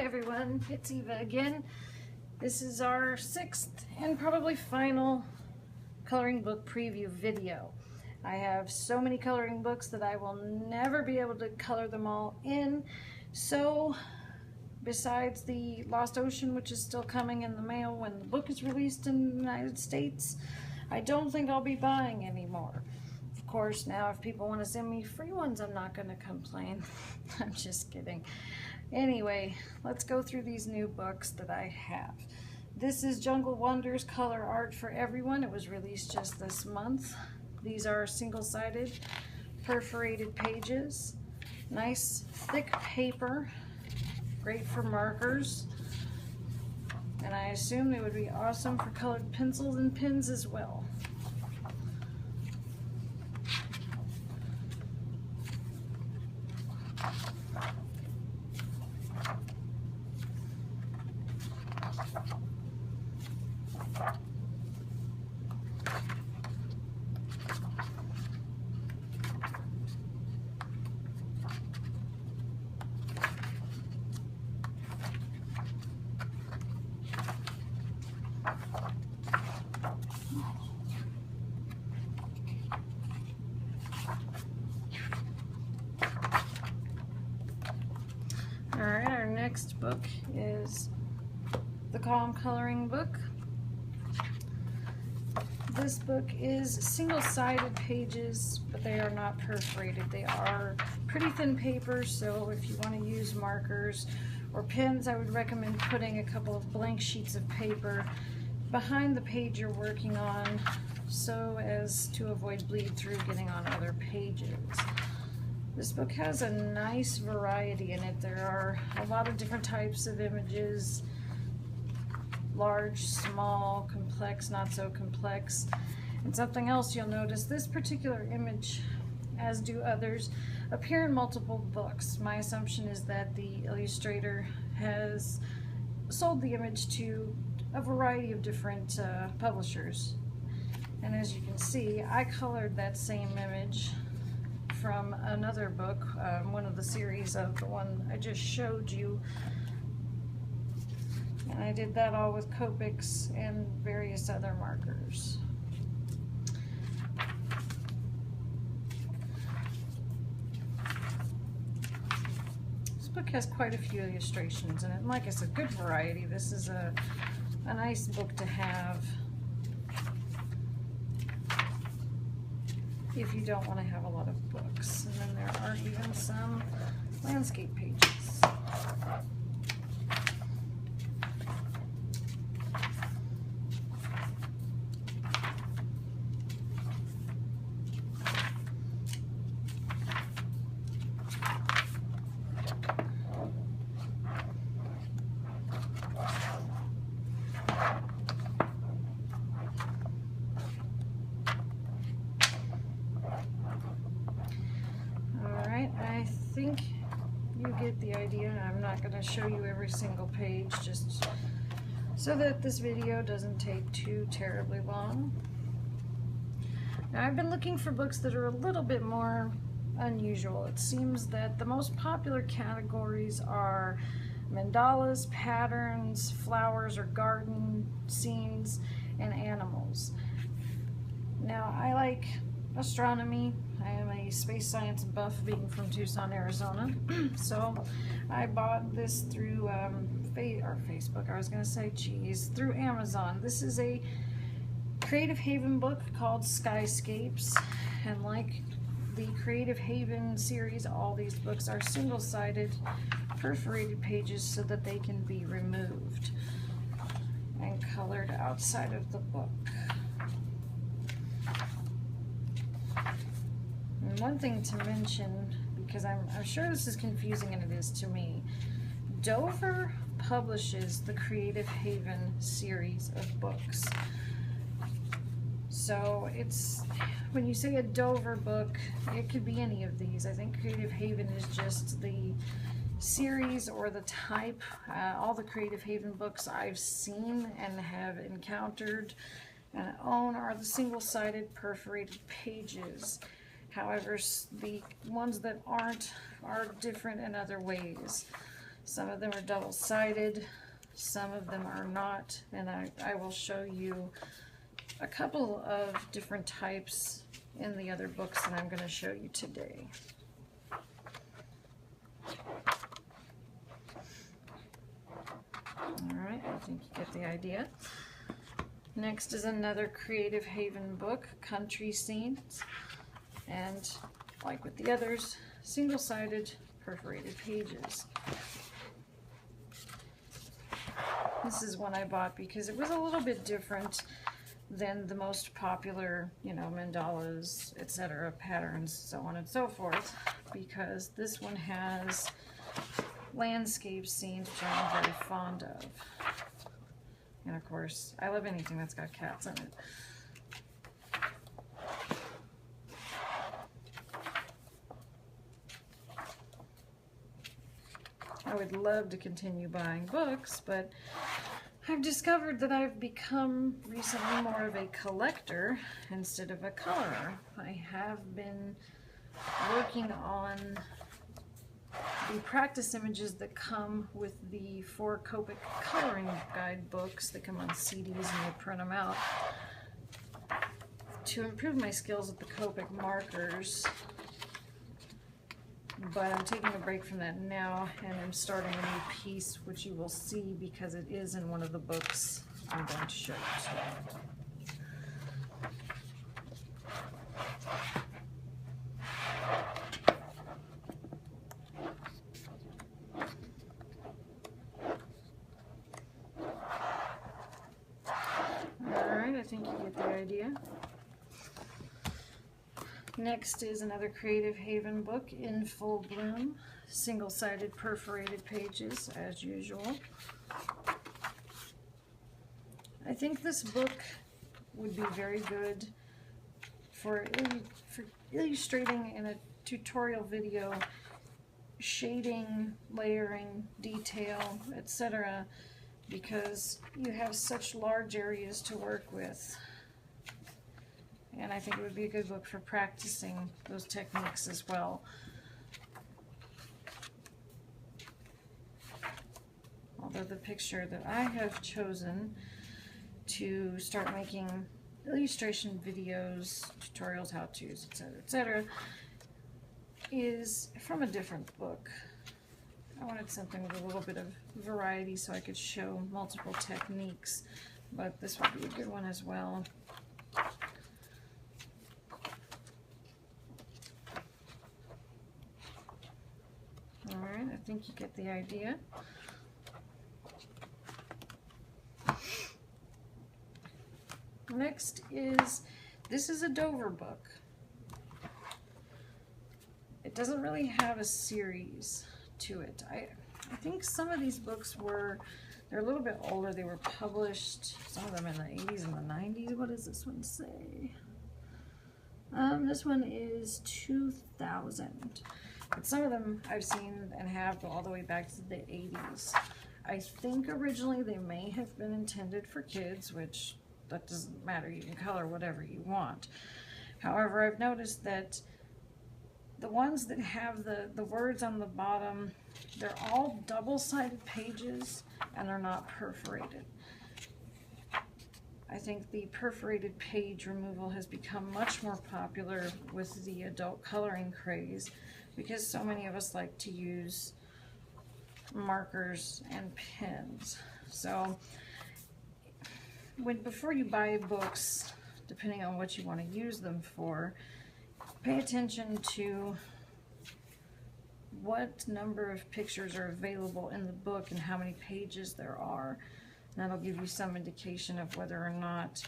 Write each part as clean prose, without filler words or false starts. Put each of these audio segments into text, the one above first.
everyone, it's Eva again. This is our 6th and probably final coloring book preview video. I have so many coloring books that I will never be able to color them all in. So besides the Lost Ocean, which is still coming in the mail when the book is released in the United States, I don't think I'll be buying anymore. Of course, now if people want to send me free ones, I'm not going to complain. I'm just kidding. Anyway, let's go through these new books that I have. This is Jungle Wonders Color Art for Everyone. It was released just this month. These are single-sided perforated pages. Nice thick paper, great for markers. And I assume it would be awesome for colored pencils and pens as well. Alright, our next book is the Calm Coloring Book. This book is single-sided pages, but they are not perforated. They are pretty thin paper, so if you want to use markers or pens, I would recommend putting a couple of blank sheets of paper behind the page you're working on so as to avoid bleed through getting on other pages. This book has a nice variety in it. There are a lot of different types of images, large, small, complex, not so complex. And something else you'll notice, this particular image, as do others, appear in multiple books. My assumption is that the illustrator has sold the image to a variety of different publishers. And as you can see, I colored that same image from another book, one of the series of the one I just showed you. And I did that all with Copics and various other markers. This book has quite a few illustrations in it, and like I said, good variety. This is a nice book to have if you don't want to have a lot of books. And then there are even some landscape pages. I think you get the idea. I'm not going to show you every single page just so that this video doesn't take too terribly long. Now, I've been looking for books that are a little bit more unusual. It seems that the most popular categories are mandalas, patterns, flowers or garden scenes, and animals. Now, I like astronomy. I am a space science buff, being from Tucson, Arizona. So I bought this through Facebook. I was going to say, geez, through Amazon. This is a Creative Haven book called Skyscapes, and like the Creative Haven series, all these books are single-sided perforated pages so that they can be removed and colored outside of the book. And one thing to mention, because I'm sure this is confusing, and it is to me, Dover publishes the Creative Haven series of books. So it's, when you say a Dover book, it could be any of these. I think Creative Haven is just the series or the type. All the Creative Haven books I've seen and have encountered and own are the single-sided perforated pages. However, the ones that aren't are different in other ways. Some of them are double-sided, some of them are not, and I will show you a couple of different types in the other books that I'm going to show you today. Alright, I think you get the idea. Next is another Creative Haven book, Country Scenes, and like with the others, single-sided perforated pages. This is one I bought because it was a little bit different than the most popular, you know, mandalas, etc., patterns, so on and so forth, because this one has landscape scenes, which I'm very fond of. And of course, I love anything that's got cats in it. I would love to continue buying books, but I've discovered that I've become recently more of a collector instead of a colorer. I have been working on the practice images that come with the 4 Copic coloring guide books that come on CDs and you print them out to improve my skills with the Copic markers. But I'm taking a break from that now, and I'm starting a new piece, which you will see because it is in one of the books I'm going to show you today. Alright, I think you get the idea. Next is another Creative Haven book, In Full Bloom, single-sided perforated pages as usual. I think this book would be very good for illustrating in a tutorial video, shading, layering, detail, etc., because you have such large areas to work with. And I think it would be a good book for practicing those techniques as well. Although the picture that I have chosen to start making illustration videos, tutorials, how-tos, etc., is from a different book. I wanted something with a little bit of variety so I could show multiple techniques, but this would be a good one as well. Alright, I think you get the idea. Next is, this is a Dover book. It doesn't really have a series to it. I think some of these books they're a little bit older. They were published, some of them in the 80s and the 90s. What does this one say? This one is 2000. But some of them I've seen and have go all the way back to the 80s. I think originally they may have been intended for kids, which that doesn't matter. You can color whatever you want. However, I've noticed that the ones that have the words on the bottom, they're all double-sided pages and they're not perforated. I think the perforated page removal has become much more popular with the adult coloring craze, because so many of us like to use markers and pens. So before you buy books, depending on what you want to use them for, pay attention to what number of pictures are available in the book and how many pages there are. And that'll give you some indication of whether or not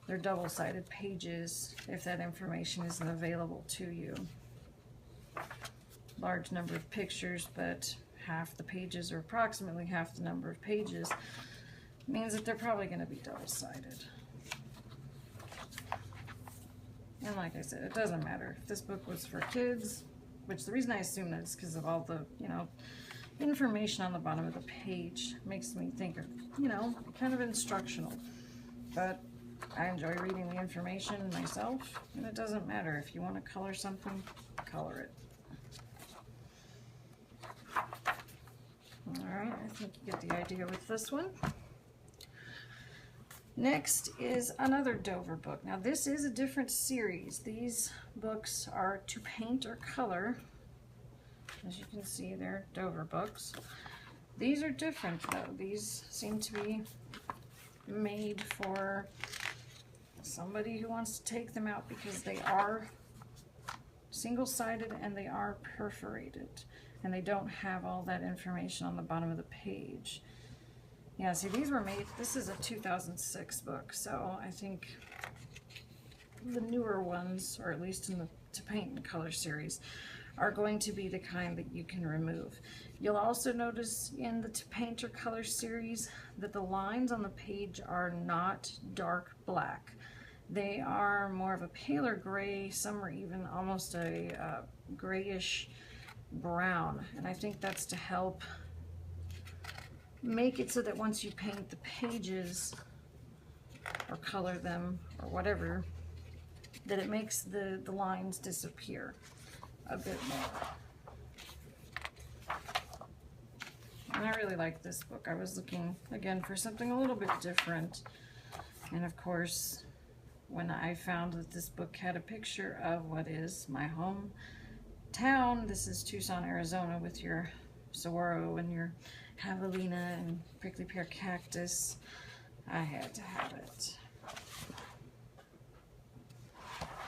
they're double-sided pages if that information isn't available to you. Large number of pictures, but half the pages, or approximately half the number of pages, means that they're probably going to be double-sided. And like I said, it doesn't matter. If this book was for kids, which the reason I assume that is because of all the, information on the bottom of the page makes me think of, kind of instructional. But I enjoy reading the information myself, and it doesn't matter. If you want to color something, color it. Alright, I think you get the idea with this one. Next is another Dover book. Now this is a different series. These books are to paint or color. As you can see, they're Dover books. These are different though. These seem to be made for somebody who wants to take them out because they are single-sided and they are perforated. And they don't have all that information on the bottom of the page. Yeah, see, these were made, this is a 2006 book, so I think the newer ones, or at least in the To Paint and Color series, are going to be the kind that you can remove. You'll also notice in the To Paint or Color series that the lines on the page are not dark black. They are more of a paler gray, some are even almost a grayish brown, and I think that's to help make it so that once you paint the pages or color them or whatever, that it makes the lines disappear a bit more. And I really like this book. I was looking again for something a little bit different, and of course when I found that this book had a picture of what is my hometown, this is Tucson, Arizona, with your saguaro and your javelina and prickly pear cactus, I had to have it.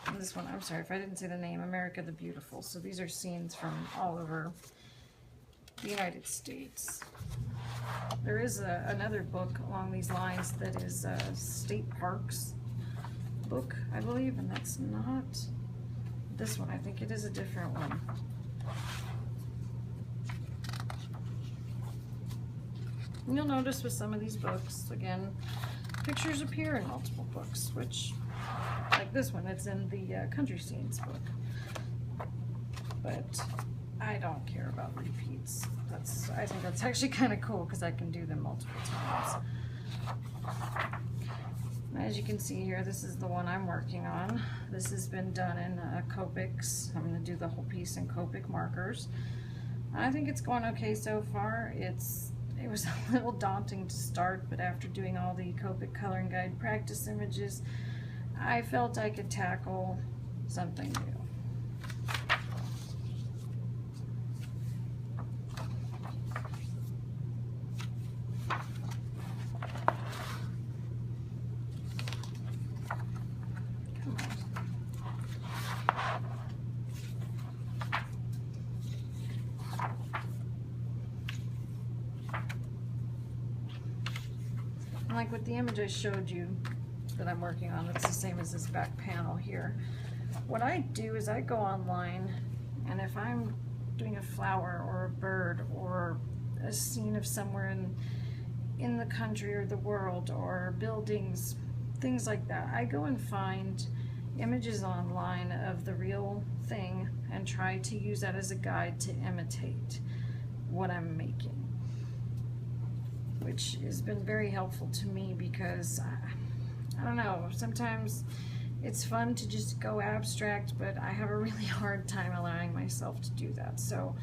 And this one, I'm sorry if I didn't say the name, America the Beautiful. So these are scenes from all over the United States. There is another book along these lines that is a state parks book, I believe, and that's not this one. I think it is a different one. And you'll notice with some of these books, again, pictures appear in multiple books, which, like this one, it's in the Country Scenes book. But I don't care about repeats. I think that's actually kind of cool because I can do them multiple times. As you can see here, this is the one I'm working on. This has been done in Copics. I'm going to do the whole piece in Copic markers. I think it's going okay so far. It was a little daunting to start, but after doing all the Copic coloring guide practice images, I felt I could tackle something new. Like with the image I showed you that I'm working on, it's the same as this back panel here. What I do is I go online, and if I'm doing a flower or a bird or a scene of somewhere in the country or the world or buildings, things like that, I go and find images online of the real thing and try to use that as a guide to imitate what I'm making, which has been very helpful to me because, I don't know, sometimes it's fun to just go abstract, but I have a really hard time allowing myself to do that. So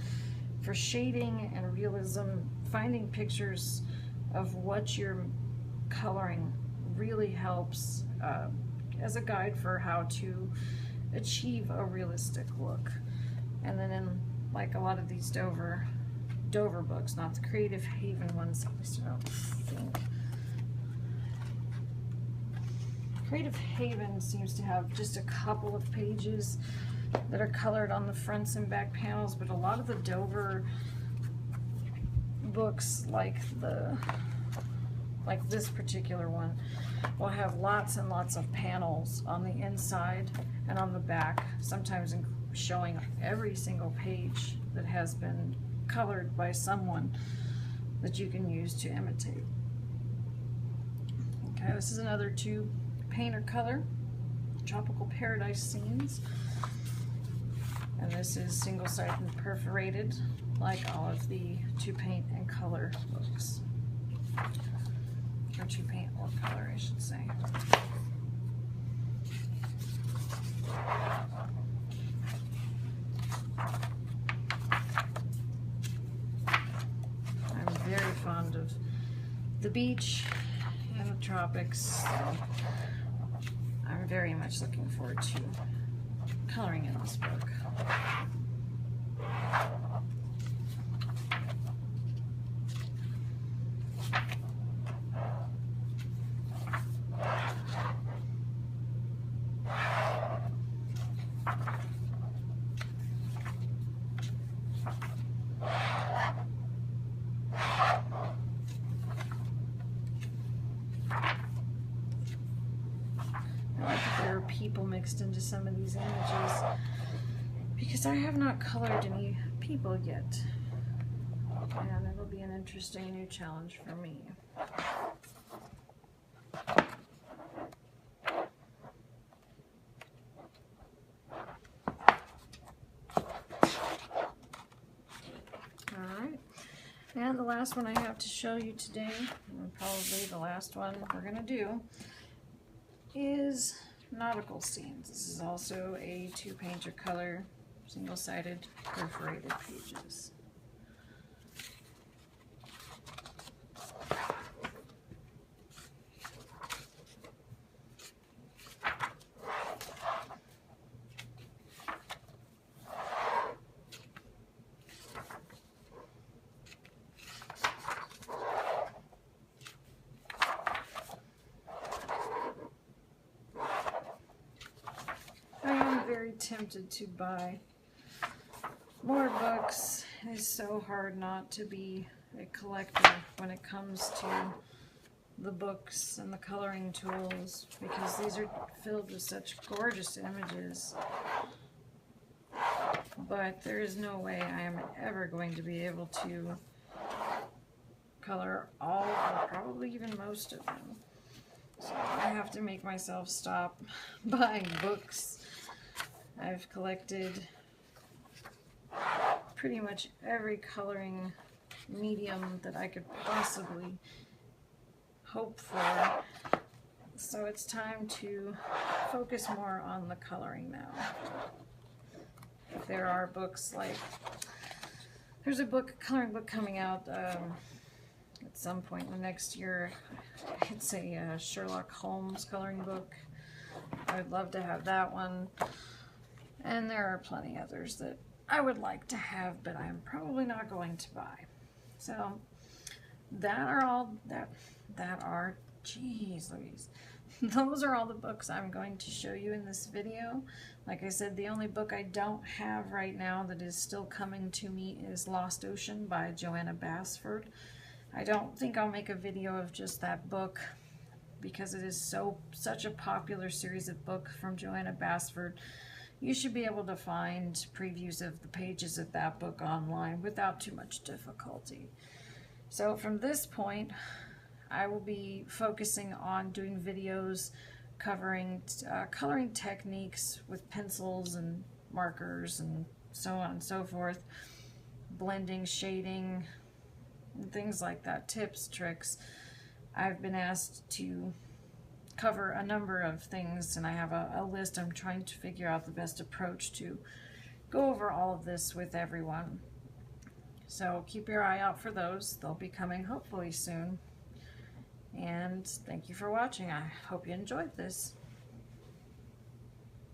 for shading and realism, finding pictures of what you're coloring really helps as a guide for how to achieve a realistic look. And then in like a lot of these Dover books, not the Creative Haven ones, at least I don't think. Creative Haven seems to have just a couple of pages that are colored on the fronts and back panels, but a lot of the Dover books, like this particular one, will have lots and lots of panels on the inside and on the back, sometimes showing every single page that has been colored by someone that you can use to imitate. Okay, this is another To Paint or Color, Tropical Paradise Scenes. And this is single-sided and perforated, like all of the To Paint and Color books. Or To Paint or Color, I should say. the beach and the tropics. So I'm very much looking forward to coloring in this book. People mixed into some of these images because I have not colored any people yet, and it'll be an interesting new challenge for me. Alright, and the last one I have to show you today, and probably the last one we're going to do, is Nautical Scenes. This is also a 2-pager color, single-sided perforated pages. Very tempted to buy more books. It is so hard not to be a collector when it comes to the books and the coloring tools, because these are filled with such gorgeous images. But there is no way I am ever going to be able to color all or probably even most of them. So I have to make myself stop buying books. I've collected pretty much every coloring medium that I could possibly hope for. So it's time to focus more on the coloring now. If there are books like, there's a coloring book coming out at some point in the next year. It's a Sherlock Holmes coloring book. I would love to have that one. And there are plenty others that I would like to have, but I'm probably not going to buy. So geez Louise. Those are all the books I'm going to show you in this video. Like I said, the only book I don't have right now that is still coming to me is Lost Ocean by Joanna Basford. I don't think I'll make a video of just that book because it is such a popular series of books from Joanna Basford. You should be able to find previews of the pages of that book online without too much difficulty. So from this point, I will be focusing on doing videos covering coloring techniques with pencils and markers and so on and so forth, blending, shading, and things like that, tips, tricks. I've been asked to cover a number of things, and I have a list. I'm trying to figure out the best approach to go over all of this with everyone. So keep your eye out for those. They'll be coming hopefully soon. And thank you for watching. I hope you enjoyed this.